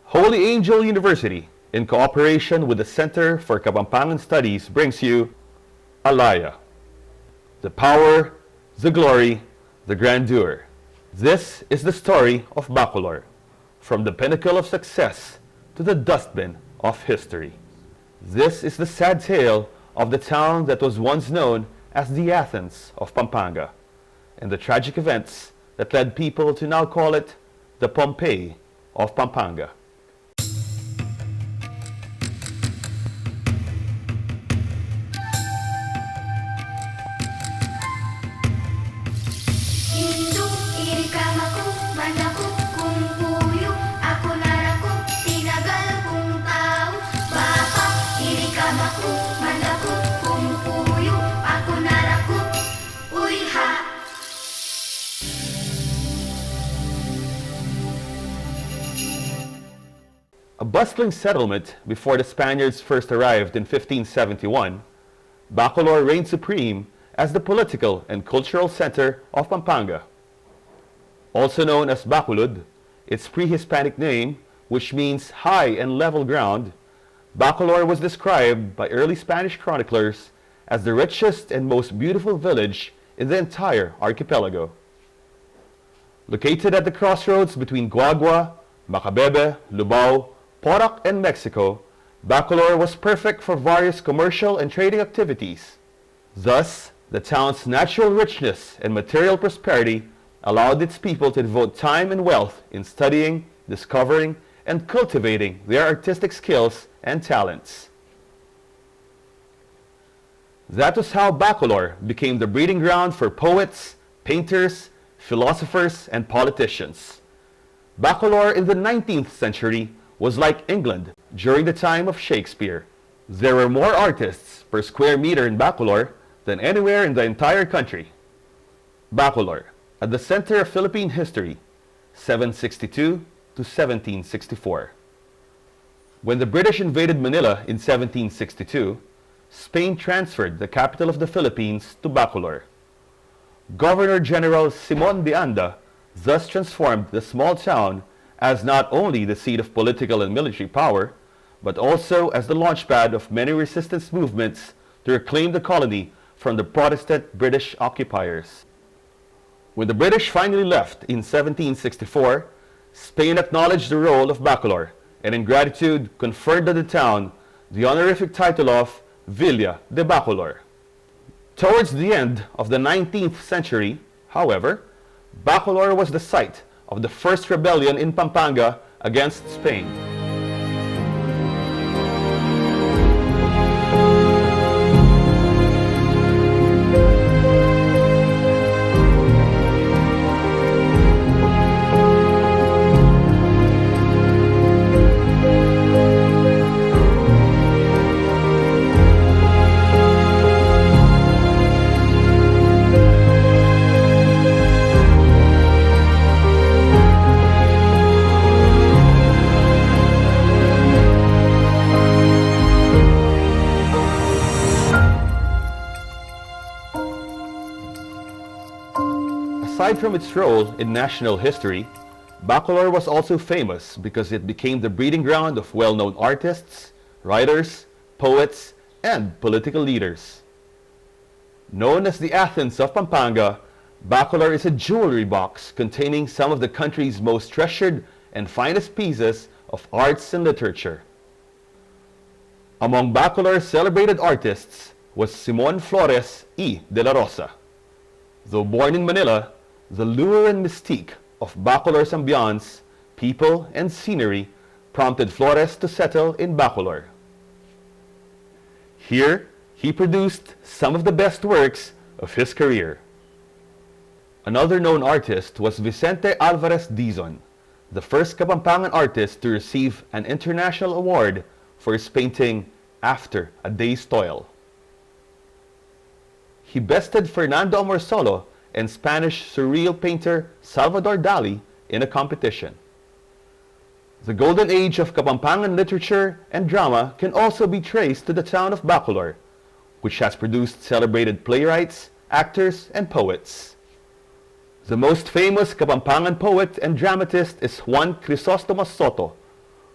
Holy Angel University, in cooperation with the Center for Kapampangan Studies, brings you Alaya. The power, the glory, the grandeur. This is the story of Bacolor, from the pinnacle of success to the dustbin of history. This is the sad tale of the town that was once known as the Athens of Pampanga, and the tragic events that led people to now call it the Pompeii of Pampanga. A bustling settlement before the Spaniards first arrived in 1571, Bacolor reigned supreme as the political and cultural center of Pampanga. Also known as Bacolod, its pre-Hispanic name, which means high and level ground, Bacolor was described by early Spanish chroniclers as the richest and most beautiful village in the entire archipelago. Located at the crossroads between Guagua, Macabebe, Lubao, Porac, and Mexico, Bacolor was perfect for various commercial and trading activities. Thus, the town's natural richness and material prosperity allowed its people to devote time and wealth in studying, discovering, and cultivating their artistic skills and talents. That was how Bacolor became the breeding ground for poets, painters, philosophers, and politicians. Bacolor in the 19th century was like England during the time of Shakespeare. There were more artists per square meter in Bacolor than anywhere in the entire country. Bacolor, at the center of Philippine history, 762 to 1764. When the British invaded Manila in 1762, Spain transferred the capital of the Philippines to Bacolor. Governor-General Simon de Anda thus transformed the small town as not only the seat of political and military power, but also as the launchpad of many resistance movements to reclaim the colony from the Protestant British occupiers. When the British finally left in 1764, Spain acknowledged the role of Bacolor and in gratitude conferred on the town the honorific title of Villa de Bacolor. Towards the end of the 19th century, however, Bacolor was the site of the first rebellion in Pampanga against Spain. Aside from its role in national history, Bacolor was also famous because it became the breeding ground of well-known artists, writers, poets, and political leaders. Known as the Athens of Pampanga, Bacolor is a jewelry box containing some of the country's most treasured and finest pieces of arts and literature. Among Bacolor's celebrated artists was Simon Flores y de la Rosa. Though born in Manila, the lure and mystique of Bacolor's ambiance, people, and scenery prompted Flores to settle in Bacolor. Here, he produced some of the best works of his career. Another known artist was Vicente Alvarez Dizon, the first Kapampangan artist to receive an international award for his painting After a Day's Toil. He bested Fernando Amorsolo and Spanish surreal painter Salvador Dali in a competition. The golden age of Kapampangan literature and drama can also be traced to the town of Bacolor, which has produced celebrated playwrights, actors, and poets. The most famous Kapampangan poet and dramatist is Juan Crisostomo Soto,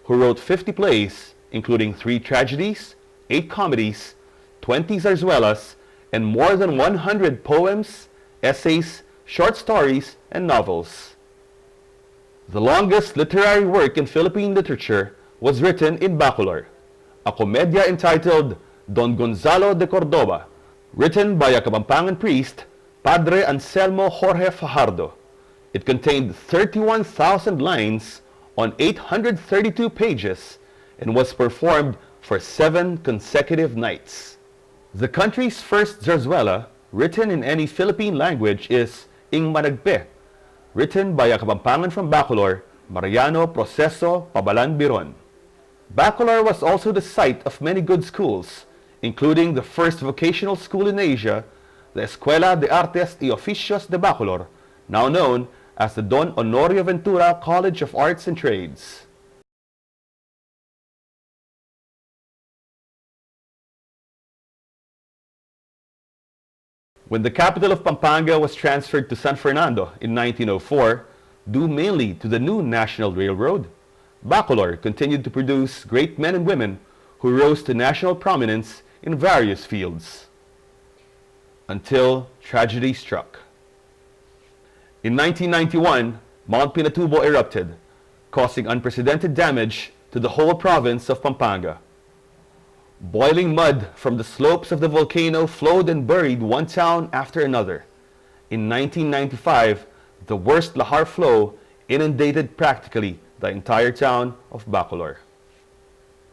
who wrote 50 plays, including 3 tragedies, 8 comedies, 20 zarzuelas, and more than 100 poems, essays, short stories, and novels. The longest literary work in Philippine literature was written in Bacolor, a commedia entitled Don Gonzalo de Cordoba, written by a Kapampangan priest, Padre Anselmo Jorge Fajardo. It contained 31,000 lines on 832 pages and was performed for 7 consecutive nights. The country's first zarzuela, written in any Philippine language, is Ing Managpe, written by a Kapampangan from Bacolor, Mariano Proceso Pabalan Biron. Bacolor was also the site of many good schools, including the first vocational school in Asia, the Escuela de Artes y Oficios de Bacolor, now known as the Don Honorio Ventura College of Arts and Trades. When the capital of Pampanga was transferred to San Fernando in 1904, due mainly to the new National Railroad, Bacolor continued to produce great men and women who rose to national prominence in various fields. Until tragedy struck. In 1991, Mount Pinatubo erupted, causing unprecedented damage to the whole province of Pampanga. Boiling mud from the slopes of the volcano flowed and buried one town after another. In 1995, the worst lahar flow inundated practically the entire town of Bacolor.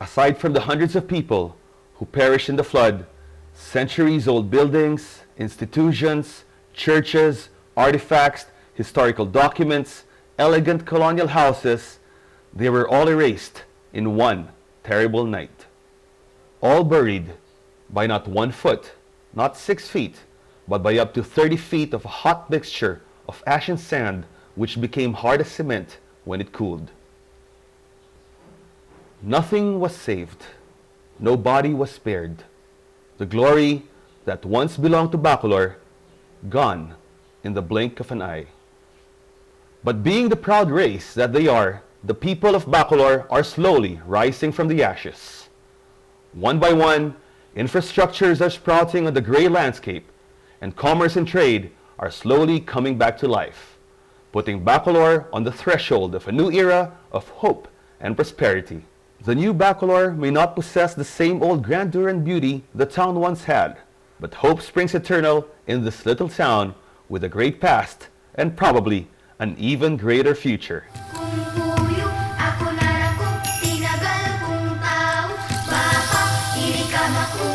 Aside from the hundreds of people who perished in the flood, centuries-old buildings, institutions, churches, artifacts, historical documents, elegant colonial houses, they were all erased in one terrible night. All buried by not 1 foot, not 6 feet, but by up to 30 feet of a hot mixture of ash and sand, which became hard as cement when it cooled. Nothing was saved. No body was spared. The glory that once belonged to Bacolor, gone in the blink of an eye. But being the proud race that they are, the people of Bacolor are slowly rising from the ashes. One by one, infrastructures are sprouting on the gray landscape, and commerce and trade are slowly coming back to life, putting Bacolor on the threshold of a new era of hope and prosperity. The new Bacolor may not possess the same old grandeur and beauty the town once had, but hope springs eternal in this little town with a great past and probably an even greater future. Ako, tinagal kong tao, baka, hindi ka maku,